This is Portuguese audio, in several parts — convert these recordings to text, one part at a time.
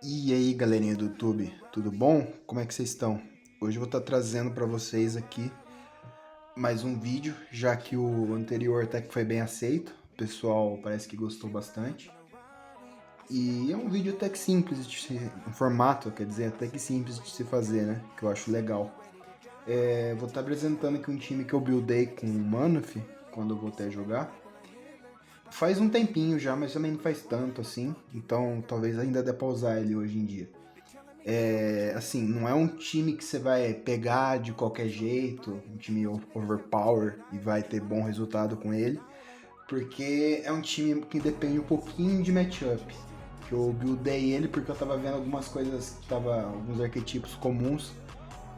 E aí, galerinha do YouTube, tudo bom? Como é que vocês estão? Hoje eu vou estar trazendo para vocês aqui mais um vídeo, já que o anterior até que foi bem aceito, o pessoal parece que gostou bastante. E é um vídeo até que simples de se, um formato, quer dizer, até que simples de se fazer, né? Que eu acho legal. Vou estar apresentando aqui um time que eu buildei com o Manaf, quando eu voltei a jogar. Faz um tempinho já, mas também não faz tanto assim, então talvez ainda dê pra usar ele hoje em dia. Assim, não é um time que você vai pegar de qualquer jeito, um time overpower e vai ter bom resultado com ele, porque é um time que depende um pouquinho de matchup. Que eu buildei ele porque eu tava vendo algumas coisas, alguns arquetipos comuns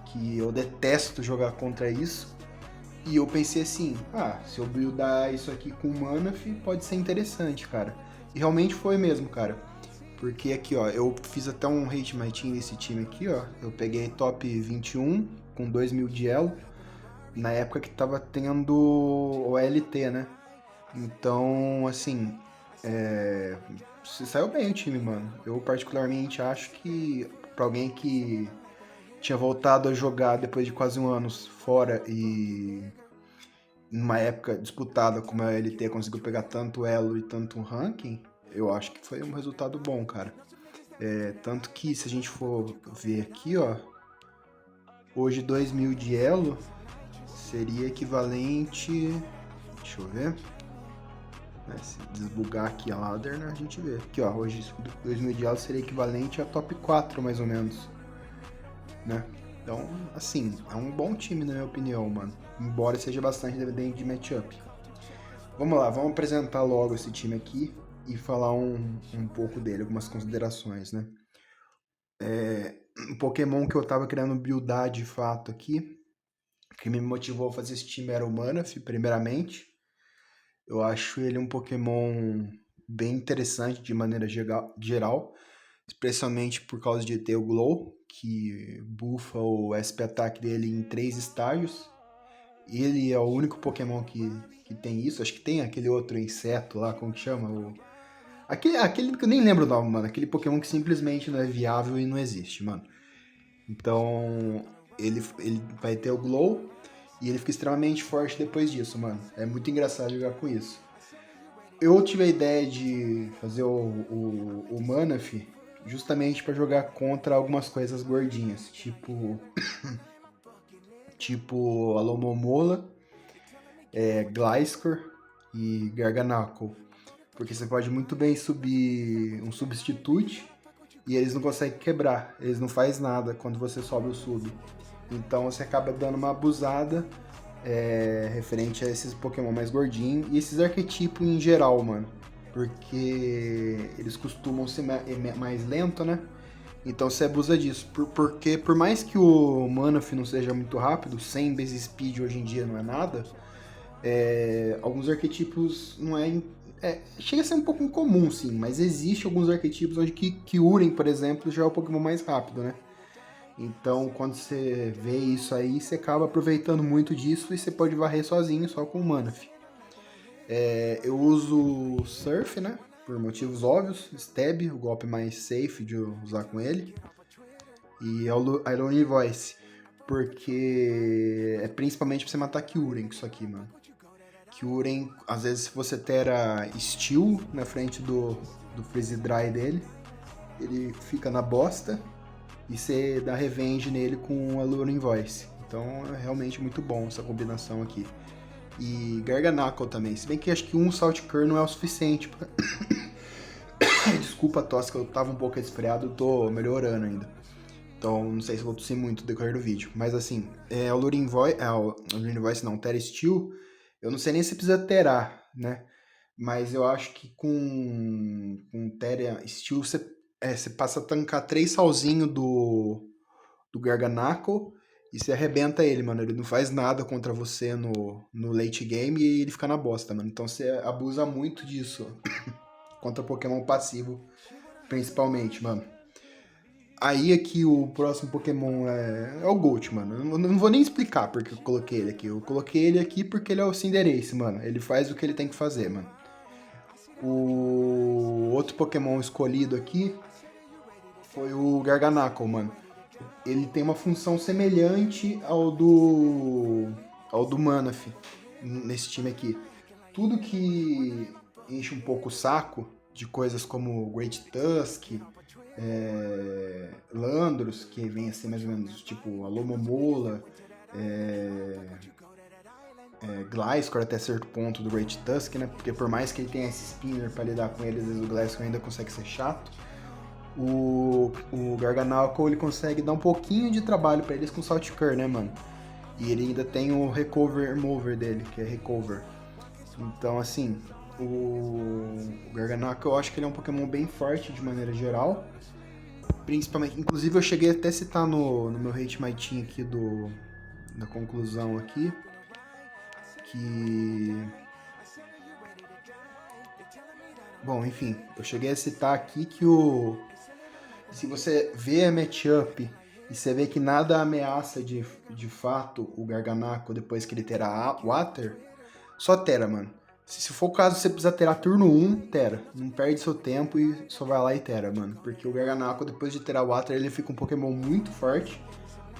que eu detesto jogar contra isso. E eu pensei assim, se eu buildar isso aqui com Manaf, pode ser interessante, cara. E realmente foi mesmo, cara. Porque aqui, ó, eu fiz até um Hate My Team nesse time aqui, ó. Eu peguei top 21 com 2.000 de elo, na época que tava tendo o LT, né? Então, assim, se saiu bem o time, mano. Eu particularmente acho que pra alguém que tinha voltado a jogar depois de quase um ano fora e numa época disputada como a LT conseguiu pegar tanto elo e tanto ranking, eu acho que foi um resultado bom, cara. Tanto que se a gente for ver aqui, ó, hoje 2.000 de elo seria equivalente, deixa eu ver, né, se desbugar aqui a ladder, né, a gente vê. Aqui, ó, hoje 2.000 de elo seria equivalente a top 4, mais ou menos, né. Então, assim, é um bom time na minha opinião, mano. Embora seja bastante dependente de matchup. Vamos lá, vamos apresentar logo esse time aqui e falar um pouco dele, algumas considerações, né. Um Pokémon que eu tava querendo buildar de fato aqui, que me motivou a fazer esse time era o Manaphy, primeiramente. Eu acho ele um Pokémon bem interessante de maneira geral, especialmente por causa de ter o Glow, que buffa o SP Attack dele em 3 estágios. Ele é o único Pokémon que tem isso. Acho que tem aquele outro inseto lá, como que chama? Aquele que eu nem lembro o nome, mano. Aquele Pokémon que simplesmente não é viável e não existe, mano. Então, ele vai ter o Glow e ele fica extremamente forte depois disso, mano. É muito engraçado jogar com isso. Eu tive a ideia de fazer o Manaphy justamente para jogar contra algumas coisas gordinhas, tipo Alomomola, Gliscor e Garganacl. Porque você pode muito bem subir um substitute e eles não conseguem quebrar, eles não fazem nada quando você sobe o sub. Então você acaba dando uma abusada referente a esses Pokémon mais gordinhos e esses arquetipos em geral, mano. Porque eles costumam ser mais lento, né? Então você abusa disso. Porque por mais que o Manaphy não seja muito rápido, 100 base speed hoje em dia não é nada, alguns arquetipos não chega a ser um pouco incomum, sim, mas existe alguns arquetipos onde Kyurem, por exemplo, já é o Pokémon mais rápido, né? Então, quando você vê isso aí, você acaba aproveitando muito disso e você pode varrer sozinho, só com o Manaphy. Eu uso Surf, né? Por motivos óbvios. Stab, o golpe mais safe de usar com ele. E Irony Voice, porque é principalmente pra você matar Kyurem com isso aqui, mano. Kyurem, às vezes, se você tera Steel na frente do Freeze Dry dele, ele fica na bosta e você dá revenge nele com a Alluring Voice. Então é realmente muito bom essa combinação aqui. E Garganacl também, se bem que acho que um Salt Curl não é o suficiente pra... Desculpa a tosse, que eu tava um pouco resfriado, tô melhorando ainda. Então não sei se eu vou tossir muito no decorrer do vídeo. Mas assim, Alluring Voice não, Tera Steel, eu não sei nem se precisa terar, né? Mas eu acho que com Tera Steel você passa a tancar 3 salzinhos do Garganacl e você arrebenta ele, mano. Ele não faz nada contra você no late game e ele fica na bosta, mano. Então você abusa muito disso contra Pokémon passivo, principalmente, mano. Aí aqui o próximo Pokémon é o Gold, mano. Eu não vou nem explicar porque eu coloquei ele aqui. Eu coloquei ele aqui porque ele é o Cinderace, mano. Ele faz o que ele tem que fazer, mano. O outro Pokémon escolhido aqui foi o Garganacl, mano. Ele tem uma função semelhante ao do Manaphy nesse time aqui. Tudo que enche um pouco o saco de coisas como Great Tusk, Landros, que vem assim mais ou menos tipo a Lomomola, Gliscor até certo ponto do Great Tusk, né? Porque por mais que ele tenha esse spinner pra lidar com ele, às vezes o Gliscor ainda consegue ser chato. O Garganacl, ele consegue dar um pouquinho de trabalho pra eles com o Saltcur, né, mano? E ele ainda tem o Recover Mover dele, que é Recover. Então, assim, o Garganacl, eu acho que ele é um Pokémon bem forte de maneira geral. Principalmente, inclusive eu cheguei até a citar no meu Hate My Team aqui da conclusão aqui, que... Bom, enfim, eu cheguei a citar aqui que se você vê a matchup e você vê que nada ameaça de fato o Garganacl depois que ele terá Water, só Tera, mano. Se for o caso, você precisa terar turno 1, Tera. Não perde seu tempo e só vai lá e Tera, mano. Porque o Garganacl, depois de terar Water, ele fica um Pokémon muito forte,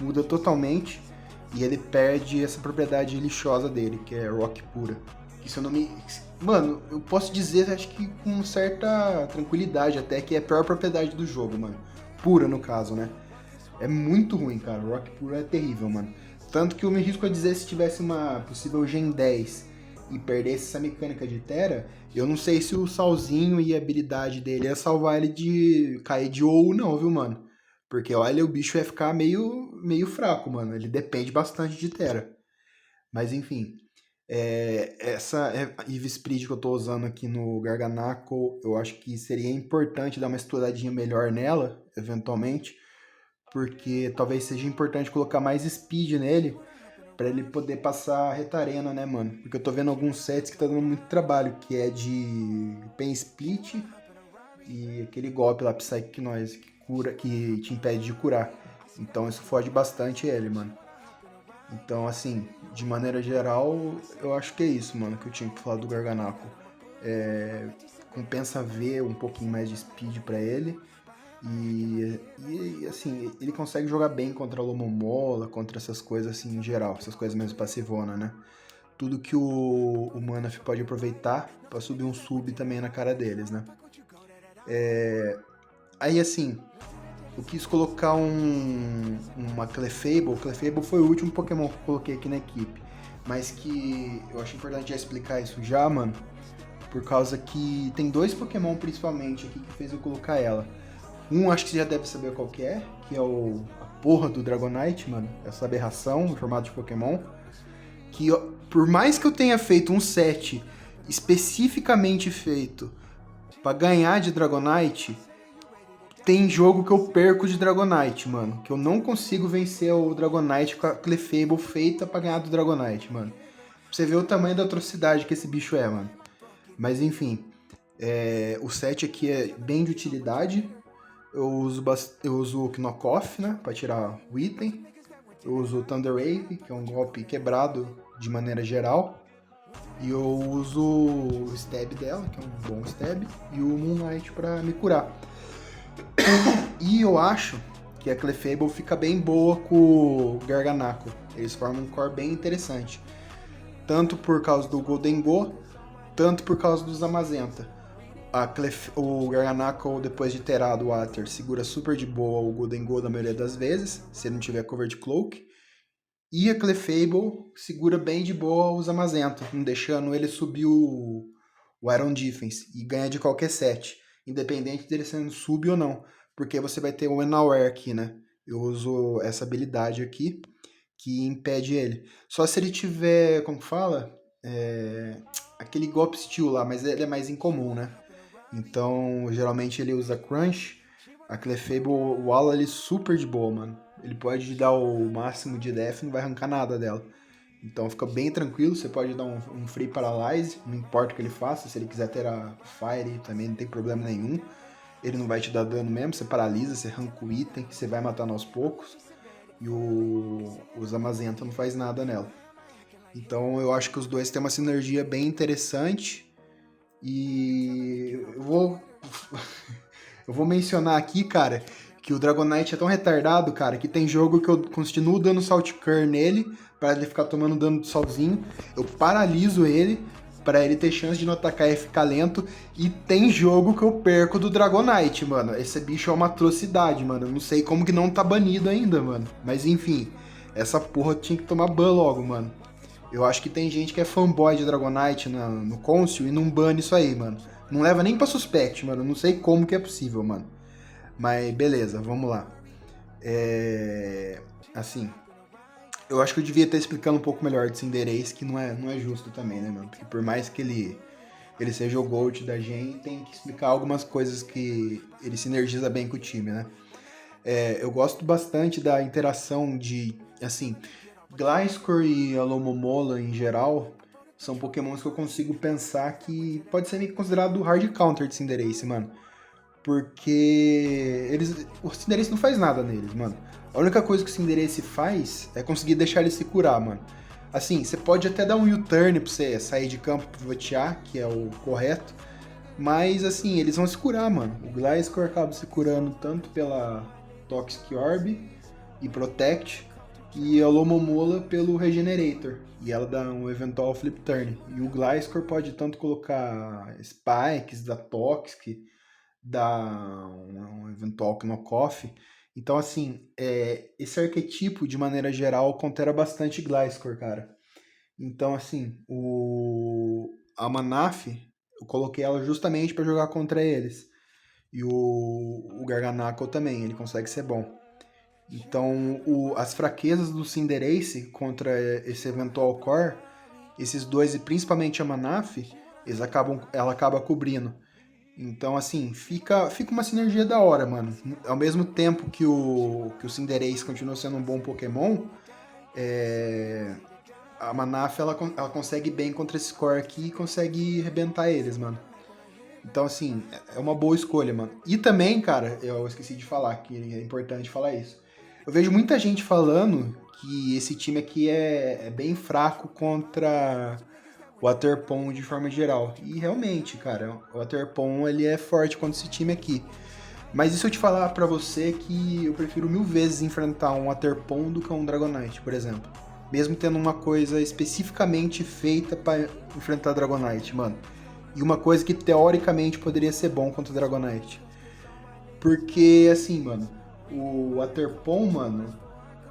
muda totalmente, e ele perde essa propriedade lixosa dele, que é Rock Pura. Que se eu não me... Mano, eu posso dizer, acho que com certa tranquilidade até, que é a pior propriedade do jogo, mano. Pura, no caso, né? É muito ruim, cara. O Rock Pura é terrível, mano. Tanto que eu me risco a dizer, se tivesse uma possível Gen 10 e perdesse essa mecânica de Tera, eu não sei se o Salzinho e a habilidade dele ia salvar ele de cair de ou não, viu, mano? Porque, olha, o bicho ia ficar meio fraco, mano. Ele depende bastante de Tera. Mas, enfim... essa Eevee Speed que eu tô usando aqui no Garganacl, eu acho que seria importante dar uma estudadinha melhor nela, eventualmente, porque talvez seja importante colocar mais Speed nele, pra ele poder passar Retarena, né, mano? Porque eu tô vendo alguns sets que tá dando muito trabalho, que é de Pain Split e aquele golpe lá, Psychic Noise, que te impede de curar. Então isso fode bastante ele, mano. Então, assim, de maneira geral, eu acho que é isso, mano, que eu tinha que falar do Garganacl. Compensa ver um pouquinho mais de speed pra ele. E, assim, ele consegue jogar bem contra a Lomomola, contra essas coisas assim em geral, essas coisas mesmo passivona, né? Tudo que o Manaphy pode aproveitar pra subir um sub também na cara deles, né? Aí, assim, eu quis colocar uma Clefable. O Clefable foi o último Pokémon que eu coloquei aqui na equipe. Mas que eu acho importante já explicar isso já, mano. Por causa que tem dois Pokémon principalmente aqui que fez eu colocar ela. Um, acho que você já deve saber qual que é a porra do Dragonite, mano. Essa aberração em formato de Pokémon. Que por mais que eu tenha feito um set especificamente feito pra ganhar de Dragonite, tem jogo que eu perco de Dragonite, mano. Que eu não consigo vencer o Dragonite com a Clefable feita pra ganhar do Dragonite, mano. Pra você ver o tamanho da atrocidade que esse bicho é, mano. Mas enfim, o set aqui é bem de utilidade. Eu uso o Knockoff, né, pra tirar o item. Eu uso o Thunder Wave, que é um golpe quebrado de maneira geral. E eu uso o Stab dela, que é um bom Stab. E o Moonlight pra me curar. E eu acho que a Clefable fica bem boa com o Garganacl. Eles formam um core bem interessante. Tanto por causa do Golden Go, tanto por causa dos Zamazenta. O Garganacl, depois de terado o Water, segura super de boa o Golden Go na maioria das vezes, se ele não tiver cover de Cloak. E a Clefable segura bem de boa os Zamazenta, não deixando ele subir o Iron Defense e ganha de qualquer set, independente dele sendo sub ou não. Porque você vai ter o Enaware aqui, né? Eu uso essa habilidade aqui, que impede ele. Só se ele tiver, como fala? Aquele golpe Steel lá, mas ele é mais incomum, né? Então, geralmente ele usa Crunch. A Clefable, o Ala, ele é super de boa, mano. Ele pode dar o máximo de def e não vai arrancar nada dela. Então fica bem tranquilo, você pode dar um Free Paralyze, não importa o que ele faça, se ele quiser ter a Fire também não tem problema nenhum. Ele não vai te dar dano mesmo, você paralisa, você arranca o item, você vai matando aos poucos. E o Zamazenta não faz nada nela. Então eu acho que os dois têm uma sinergia bem interessante. E eu vou mencionar aqui, cara, que o Dragonite é tão retardado, cara, que tem jogo que eu continuo dando Salt Cur nele, pra ele ficar tomando dano sozinho. Eu paraliso ele, pra ele ter chance de não atacar e ficar lento. E tem jogo que eu perco do Dragonite, mano. Esse bicho é uma atrocidade, mano. Eu não sei como que não tá banido ainda, mano. Mas enfim, essa porra tinha que tomar ban logo, mano. Eu acho que tem gente que é fanboy de Dragonite no Consul e não bane isso aí, mano. Não leva nem pra suspect, mano. Não sei como que é possível, mano. Mas beleza, vamos lá. Assim, eu acho que eu devia estar explicando um pouco melhor de Cinderace, que não é justo também, né, mano? Porque por mais que ele seja o GOAT da gente, tem que explicar algumas coisas que ele sinergiza bem com o time, né? Eu gosto bastante da interação de, assim, Gliscor e Alomomola em geral são pokémons que eu consigo pensar que pode ser meio que considerado hard counter de Cinderace, mano. Porque o Cinderace não faz nada neles, mano. A única coisa que o Cinderace faz é conseguir deixar ele se curar, mano. Assim, você pode até dar um U-turn pra você sair de campo e pivotear, que é o correto. Mas, assim, eles vão se curar, mano. O Gliscor acaba se curando tanto pela Toxic Orb e Protect, e a Lomomola pelo Regenerator. E ela dá um eventual Flip Turn. E o Gliscor pode tanto colocar Spikes da Toxic, dá um eventual knockoff. Então, assim, esse arquetipo, de maneira geral, contera bastante Gliscor, cara. Então, assim, a Manaf, eu coloquei ela justamente para jogar contra eles. E o Garganacl também, ele consegue ser bom. Então, as fraquezas do Cinderace contra esse eventual core, esses dois, e principalmente a Manaf, ela acaba cobrindo. Então, assim, fica uma sinergia da hora, mano. Ao mesmo tempo que o Cinderace continua sendo um bom Pokémon, a Manaf, ela consegue bem contra esse core aqui e consegue arrebentar eles, mano. Então, assim, é uma boa escolha, mano. E também, cara, eu esqueci de falar, que é importante falar isso. Eu vejo muita gente falando que esse time aqui é bem fraco contra o Waterpon de forma geral. E realmente, cara, o Waterpon ele é forte contra esse time aqui. Mas isso eu te falar pra você que eu prefiro 1000 vezes enfrentar um Waterpon do que um Dragonite, por exemplo. Mesmo tendo uma coisa especificamente feita pra enfrentar Dragonite, mano. E uma coisa que teoricamente poderia ser bom contra o Dragonite. Porque, assim, mano, o Waterpon, mano,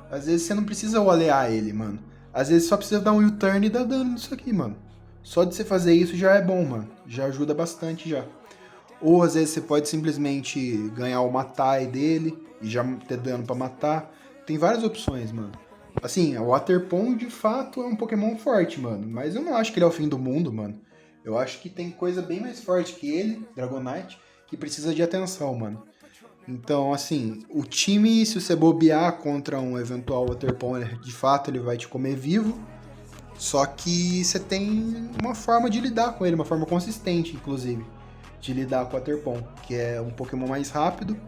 às vezes você não precisa olear ele, mano. Às vezes só precisa dar um U-turn e dar dano nisso aqui, mano. Só de você fazer isso já é bom, mano. Já ajuda bastante já. Ou às vezes você pode simplesmente ganhar o Matai dele e já ter dano pra matar. Tem várias opções, mano. Assim, o Waterpon de fato é um Pokémon forte, mano. Mas eu não acho que ele é o fim do mundo, mano. Eu acho que tem coisa bem mais forte que ele, Dragonite, que precisa de atenção, mano. Então, assim, o time, se você bobear contra um eventual Waterpon, de fato ele vai te comer vivo. Só que você tem uma forma de lidar com ele, uma forma consistente, inclusive, de lidar com o Waterpon, que é um Pokémon mais rápido,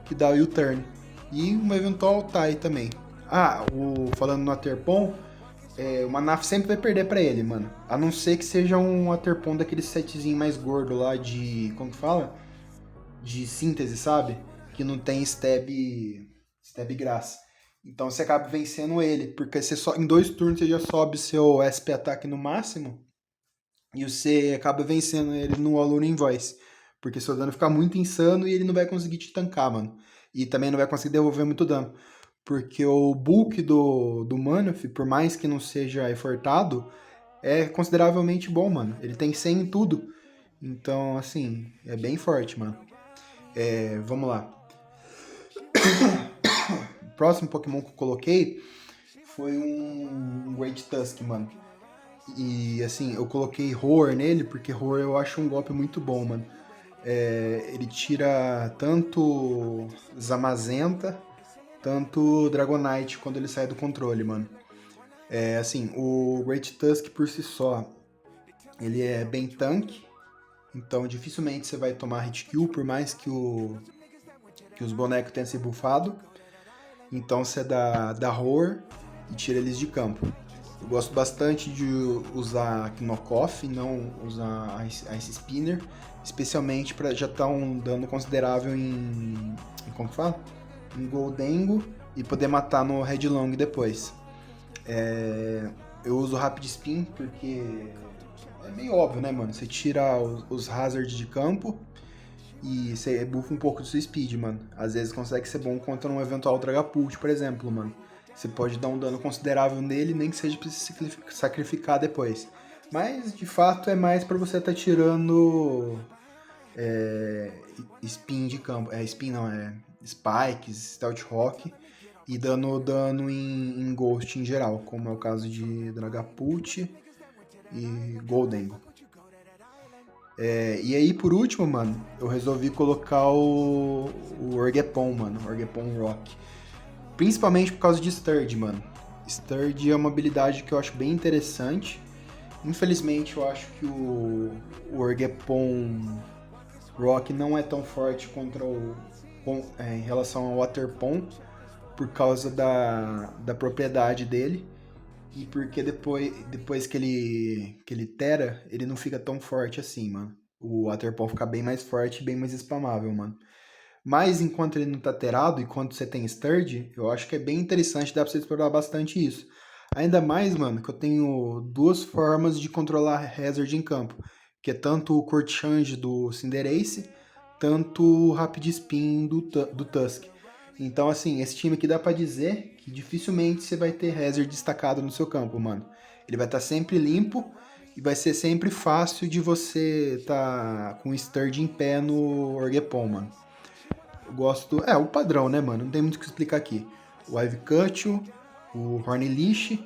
que dá o U-turn. E um eventual Tai também. Falando no Waterpon, o Manaf sempre vai perder pra ele, mano. A não ser que seja um Waterpon daquele setzinho mais gordo lá de... Como que fala? De síntese, sabe? Que não tem stab graça. Então você acaba vencendo ele, porque em 2 turnos você já sobe seu SP ataque no máximo e você acaba vencendo ele no Alluring Invoice, porque seu dano fica muito insano e ele não vai conseguir te tancar, mano. E também não vai conseguir devolver muito dano, porque o bulk do Manaf, por mais que não seja effortado, é consideravelmente bom, mano. Ele tem 100 em tudo, então assim, é bem forte, mano. Vamos lá. O próximo Pokémon que eu coloquei foi um Great Tusk, mano. E assim, eu coloquei Roar nele, porque Roar eu acho um golpe muito bom, mano. Ele tira tanto Zamazenta, tanto Dragonite quando ele sai do controle, mano. Assim, o Great Tusk por si só, ele é bem tanque, então dificilmente você vai tomar hit kill, por mais que os bonecos tenham se buffado. Então você dá Roar e tira eles de campo. Eu gosto bastante de usar Knockoff e não usar Ice Spinner, especialmente para já estar um dano considerável em... Como que fala? em Gholdengo e poder matar no Headlong depois. Eu uso Rapid Spin porque é meio óbvio, né, mano? Você tira os hazards de campo e você buffa um pouco do seu speed, mano. Às vezes consegue ser bom contra um eventual Dragapult, por exemplo, mano. Você pode dar um dano considerável nele, nem que seja pra se sacrificar depois. Mas, de fato, é mais pra você tá tirando spin de campo. Spin não, spikes, stealth rock e dando dano em ghost em geral, como é o caso de Dragapult e Gholdengo. E aí, por último, mano, eu resolvi colocar o Orgepon, mano, o Orgepon Rock. Principalmente por causa de Sturge, mano. Sturge é uma habilidade que eu acho bem interessante. Infelizmente, eu acho que o Orgepon Rock não é tão forte contra em relação ao Waterpon, por causa da propriedade dele. E porque depois que ele tera, ele não fica tão forte assim, mano. O Waterpon fica bem mais forte e bem mais spamável, mano. Mas enquanto ele não tá terado, enquanto você tem Sturge, eu acho que é bem interessante, dá pra você explorar bastante isso. Ainda mais, mano, que eu tenho duas formas de controlar Hazard em campo. Que é tanto o Court Change do Cinderace, tanto o Rapid Spin do Tusk. Então, assim, esse time aqui dá pra dizer que dificilmente você vai ter Hazard destacado no seu campo, mano. Ele vai estar sempre limpo e vai ser sempre fácil de você tá com o Sturge em pé no Orgepon, mano. Eu gosto... o padrão, né, mano? Não tem muito o que explicar aqui. O Ivecuttle, o Hornleash.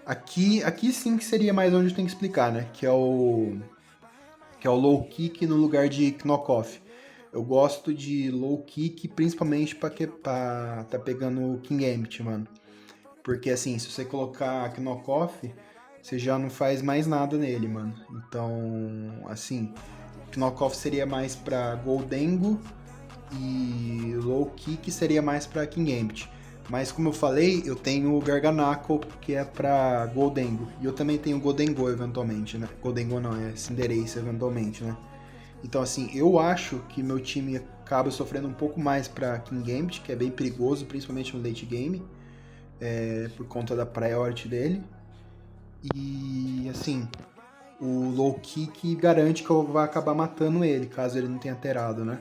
Aqui sim que seria mais onde eu tenho que explicar, né? Que é o low kick no lugar de knockoff. Eu gosto de low kick principalmente pra tá pegando o King Gambit, mano. Porque assim, se você colocar knockoff, você já não faz mais nada nele, mano. Então, assim, knockoff seria mais pra Gholdengo e low kick seria mais pra King Gambit. Mas como eu falei, eu tenho o Garganacl, que é pra Gholdengo. E eu também tenho o Gholdengo eventualmente, né? Gholdengo não, é Cinderace eventualmente, né? Então assim, eu acho que meu time acaba sofrendo um pouco mais pra King Gambit, que é bem perigoso, principalmente no late game, por conta da priority dele. E assim, o low kick garante que eu vou acabar matando ele, caso ele não tenha terado, né?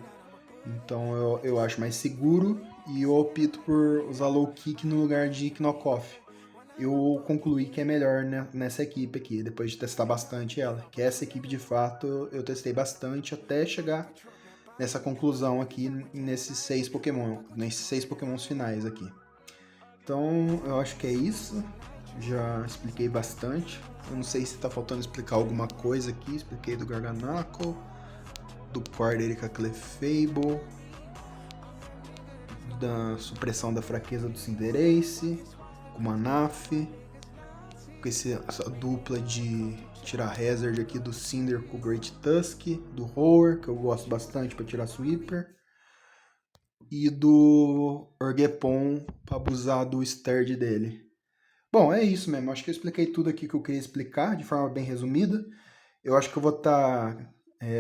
Então eu acho mais seguro e eu opto por usar low kick no lugar de knockoff. Eu concluí que é melhor nessa equipe aqui, depois de testar bastante ela. Que essa equipe, de fato, eu testei bastante até chegar nessa conclusão aqui, nesses 6 Pokémons finais aqui. Então, eu acho que é isso. Já expliquei bastante. Eu não sei se tá faltando explicar alguma coisa aqui. Expliquei do Garganacl, do par dele com a Clefable, da supressão da fraqueza do Cinderace, com o Manaph, com essa dupla de tirar Hazard aqui do Cinder com o Great Tusk, do Roar, que eu gosto bastante para tirar Sweeper, e do Orgepon para abusar do Sturge dele. Bom, é isso mesmo. Acho que eu expliquei tudo aqui que eu queria explicar de forma bem resumida. Eu acho que eu vou estar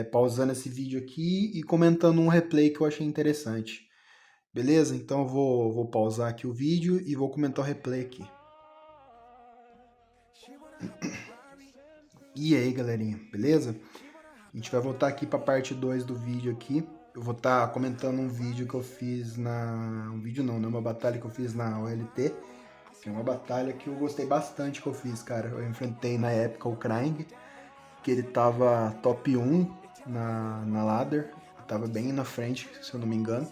pausando esse vídeo aqui e comentando um replay que eu achei interessante. Beleza? Então eu vou pausar aqui o vídeo e vou comentar o replay aqui. E aí, galerinha, beleza? A gente vai voltar aqui para a parte 2 do vídeo aqui. Eu vou estar comentando um vídeo que eu fiz um vídeo não, né? Uma batalha que eu fiz na OLT. Que é uma batalha que eu gostei bastante que eu fiz, cara. Eu enfrentei na época o Krang, que ele tava top 1 na ladder. Tava bem na frente, se eu não me engano.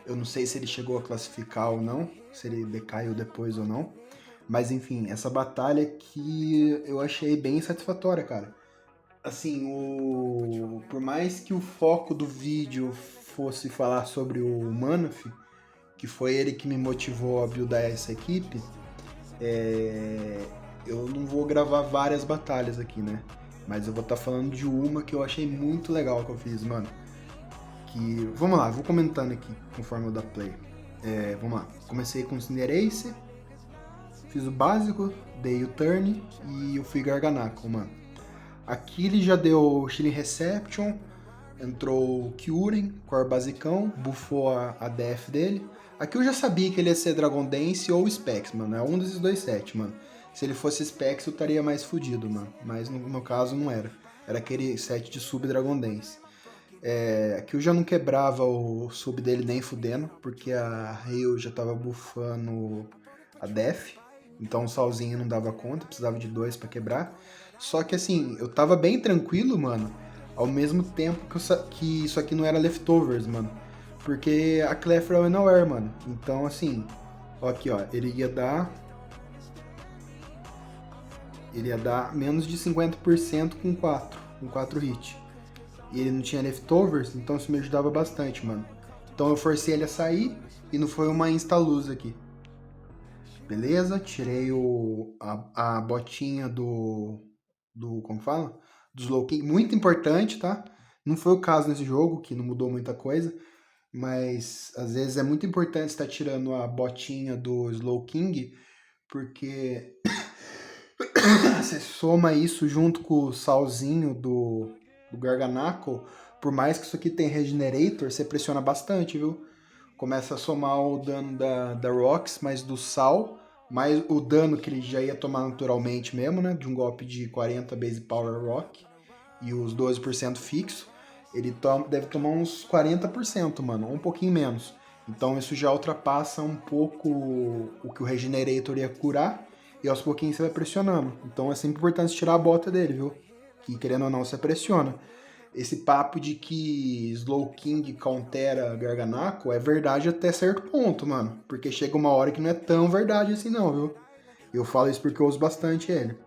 Eu não sei se ele chegou a classificar ou não, se ele decaiu depois ou não. Mas enfim, essa batalha que eu achei bem satisfatória, cara. Assim, por mais que o foco do vídeo fosse falar sobre o Manaphy, que foi ele que me motivou a buildar essa equipe, eu não vou gravar várias batalhas aqui, né? Mas eu vou estar falando de uma que eu achei muito legal que eu fiz, mano. Vamos lá, vou comentando aqui conforme eu dar play. Vamos lá, comecei com o Cinderace, fiz o básico, dei o turn e eu fui Garganacl, mano. Aqui ele já deu Chilling Reception, Entrou o Kyurem, Core basicão, buffou a DF dele. Aqui eu já sabia que ele ia ser Dragon Dance ou Specs, mano. É um desses dois sets, mano. Se ele fosse Specs, eu estaria mais fudido, mano. Mas no meu caso não era. Era aquele set de sub Dragon Dance. Aqui eu já não quebrava o sub dele nem fudendo, porque a Hail já tava buffando a Def. Então o Salzinho não dava conta, precisava de 2 pra quebrar. Só que assim, eu tava bem tranquilo, mano. Ao mesmo tempo que isso aqui não era leftovers, mano. Porque a Clefra é o Unaware, mano. Então, assim, ó, aqui, ó, ele ia dar menos de 50% com 4 hits. E ele não tinha leftovers, então isso me ajudava bastante, mano. Então eu forcei ele a sair e não foi uma insta-luz aqui. Beleza, tirei a botinha como fala? Do Slow King, muito importante, tá? Não foi o caso nesse jogo, que não mudou muita coisa, mas às vezes é muito importante estar tirando a botinha do Slow King, porque você soma isso junto com o salzinho do Garganacle, por mais que isso aqui tem Regenerator, você pressiona bastante, viu? Começa a somar o dano da Rocks, mais do sal, mais o dano que ele já ia tomar naturalmente mesmo, né? De um golpe de 40 Base Power Rock e os 12% fixo. Ele deve tomar uns 40%, mano, ou um pouquinho menos. Então isso já ultrapassa um pouco o que o Regenerator ia curar, e aos pouquinhos você vai pressionando. Então é sempre importante tirar a bota dele, viu? Que querendo ou não, você pressiona. Esse papo de que Slow King countera Garganacle é verdade até certo ponto, mano. Porque chega uma hora que não é tão verdade assim não, viu? Eu falo isso porque eu uso bastante ele.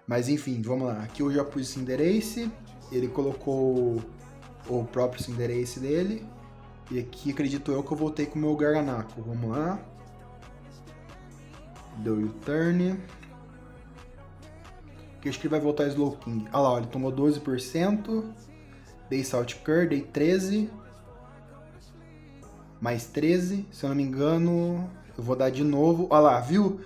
Mas enfim, vamos lá. Aqui eu já pus o Cinderace. Ele colocou o próprio Cinderace dele. E aqui acredito eu que eu voltei com o meu Garganacle. Vamos lá. Deu U-turn. Aqui acho que ele vai voltar Slow King. Olha lá, ó, ele tomou 12%. Dei Salt Cur, dei 13. Mais 13. Se eu não me engano, eu vou dar de novo. Olha lá, viu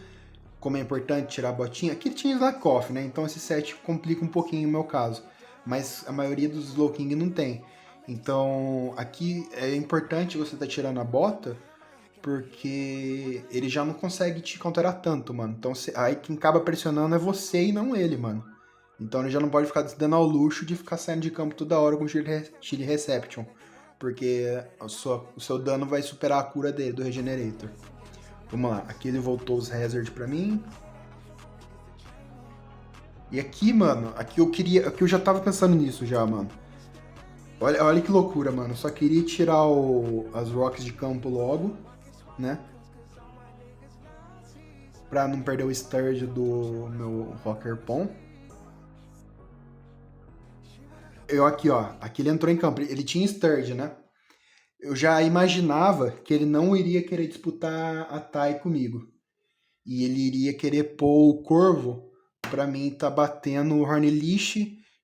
como é importante tirar a botinha? Aqui tinha Slack Off, né? Então esse set complica um pouquinho no meu caso. Mas a maioria dos Slow King não tem. Então aqui é importante você estar tirando a bota, porque ele já não consegue te counterar tanto, mano. Então aí quem acaba pressionando é você e não ele, mano. Então ele já não pode ficar se dando ao luxo de ficar saindo de campo toda hora com Chili Reception. Porque o seu dano vai superar a cura dele, do Regenerator. Vamos lá, aqui ele voltou os Hazard pra mim. E aqui, mano, aqui eu já tava pensando nisso já, mano. Olha que loucura, mano. Eu só queria tirar as Rocks de campo logo, né? Pra não perder o Sturge do meu Rocker Pon. Eu aqui, ó. Aqui ele entrou em campo. Ele tinha Sturge, né? Eu já imaginava que ele não iria querer disputar a Tai comigo. E ele iria querer pôr o Corvo pra mim tá batendo o Hornleash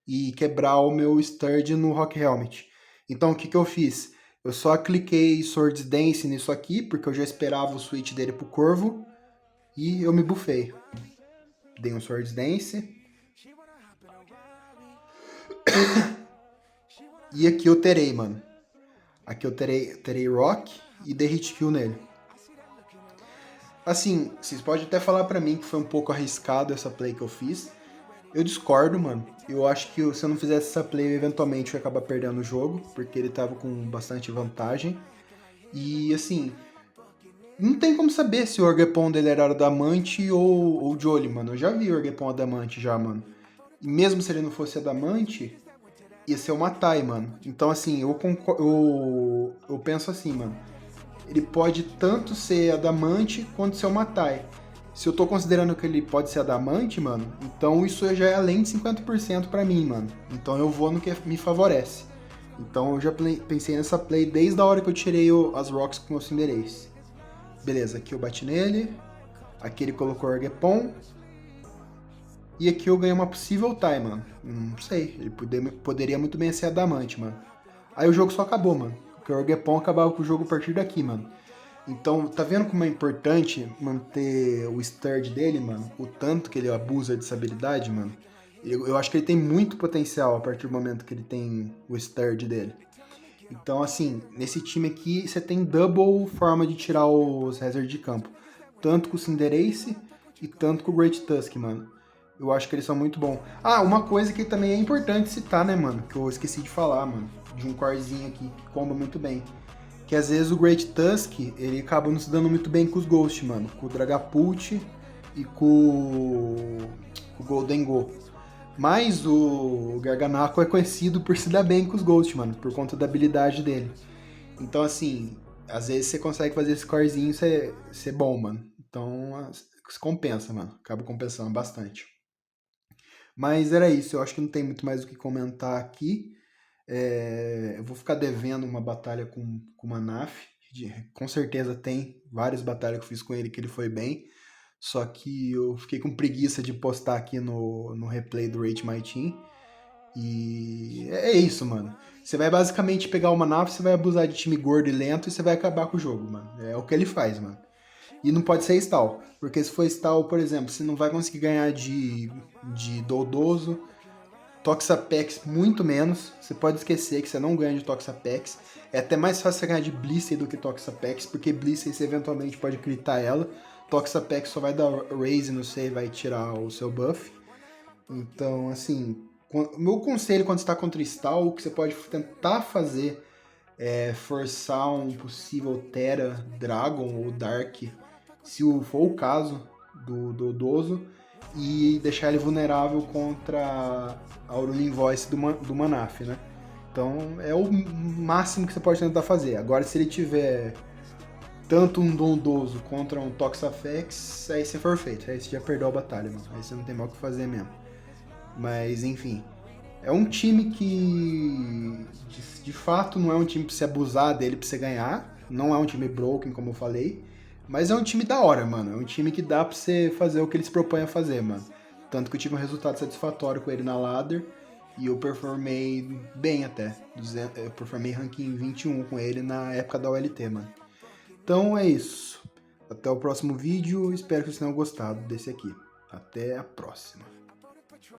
e quebrar o meu Sturge no Rock Helmet. Então o que eu fiz? Eu só cliquei Swords Dance nisso aqui, porque eu já esperava o switch dele pro Corvo, e eu me buffei. Dei um Swords Dance. E aqui eu terei, mano. Aqui eu terei Rock e dei hit kill nele. Assim, vocês podem até falar pra mim que foi um pouco arriscado essa play que eu fiz. Eu discordo, mano. Eu acho que se eu não fizesse essa play, eventualmente eu ia acabar perdendo o jogo, porque ele tava com bastante vantagem. E assim, não tem como saber se o Orgepon dele era adamante ou Jolly, mano. Eu já vi o Orgepon adamante já, mano. E mesmo se ele não fosse adamante, ia ser uma Tai, mano. Então assim, eu penso assim, mano. Ele pode tanto ser adamante quanto ser uma Tai. Se eu tô considerando que ele pode ser adamante, mano, então isso já é além de 50% pra mim, mano. Então eu vou no que me favorece. Então eu já pensei nessa play desde a hora que eu tirei as Rocks com o Cinderace. Beleza, aqui eu bati nele. Aqui ele colocou o Orgepon. E aqui eu ganhei uma possível tie, mano. Não sei, ele poderia muito bem ser adamante, mano. Aí o jogo só acabou, mano. Porque o Orgepon acabava com o jogo a partir daqui, mano. Então, tá vendo como é importante manter o Sturge dele, mano? O tanto que ele abusa dessa habilidade, mano? Eu acho que ele tem muito potencial a partir do momento que ele tem o Sturge dele. Então, assim, nesse time aqui você tem double forma de tirar os hazard de campo. Tanto com o Cinderace e tanto com o Great Tusk, mano. Eu acho que eles são muito bons. Ah, uma coisa que também é importante citar, né, mano? Que eu esqueci de falar, mano. De um corzinho aqui que comba muito bem. Que às vezes o Great Tusk, ele acaba não se dando muito bem com os Ghost, mano. Com o Dragapult e com o Golden Go. Mas o Garganacl é conhecido por se dar bem com os Ghost, mano. Por conta da habilidade dele. Então, assim, às vezes você consegue fazer esse corzinho ser bom, mano. Então, se compensa, mano. Acaba compensando bastante. Mas era isso. Eu acho que não tem muito mais o que comentar aqui. Eu vou ficar devendo uma batalha com o Manaf. Com certeza tem várias batalhas que eu fiz com ele que ele foi bem. Só que eu fiquei com preguiça de postar aqui no replay do Rate My Team. E é isso, mano. Você vai basicamente pegar o Manaf, você vai abusar de time gordo e lento e você vai acabar com o jogo, mano. É o que ele faz, mano. E não pode ser stall. Porque se for stall, por exemplo, você não vai conseguir ganhar de Dodoso. Toxapex muito menos. Você pode esquecer que você não ganha de Toxapex. É até mais fácil você ganhar de Blissey do que Toxapex, porque Blissey você eventualmente pode critar ela. Toxapex só vai dar raise no C e vai tirar o seu buff. Então, assim, o meu conselho quando você está contra Stall, o que você pode tentar fazer é forçar um possível Terra, Dragon ou Dark, se for o caso do Dodoso, e deixar ele vulnerável contra a Aurora Voice do Manaf, né? Então é o máximo que você pode tentar fazer. Agora, se ele tiver tanto um Dondoso contra um Toxapex, aí você for feito. Aí você já perdeu a batalha, mano. Aí você não tem mais o que fazer mesmo. Mas, enfim. É um time que, de fato, não é um time pra você abusar dele pra você ganhar. Não é um time broken, como eu falei. Mas é um time da hora, mano. É um time que dá pra você fazer o que ele se propõe a fazer, mano. Tanto que eu tive um resultado satisfatório com ele na ladder. E eu performei bem até. Eu performei ranking 21 com ele na época da OLT, mano. Então é isso. Até o próximo vídeo. Espero que vocês tenham gostado desse aqui. Até a próxima.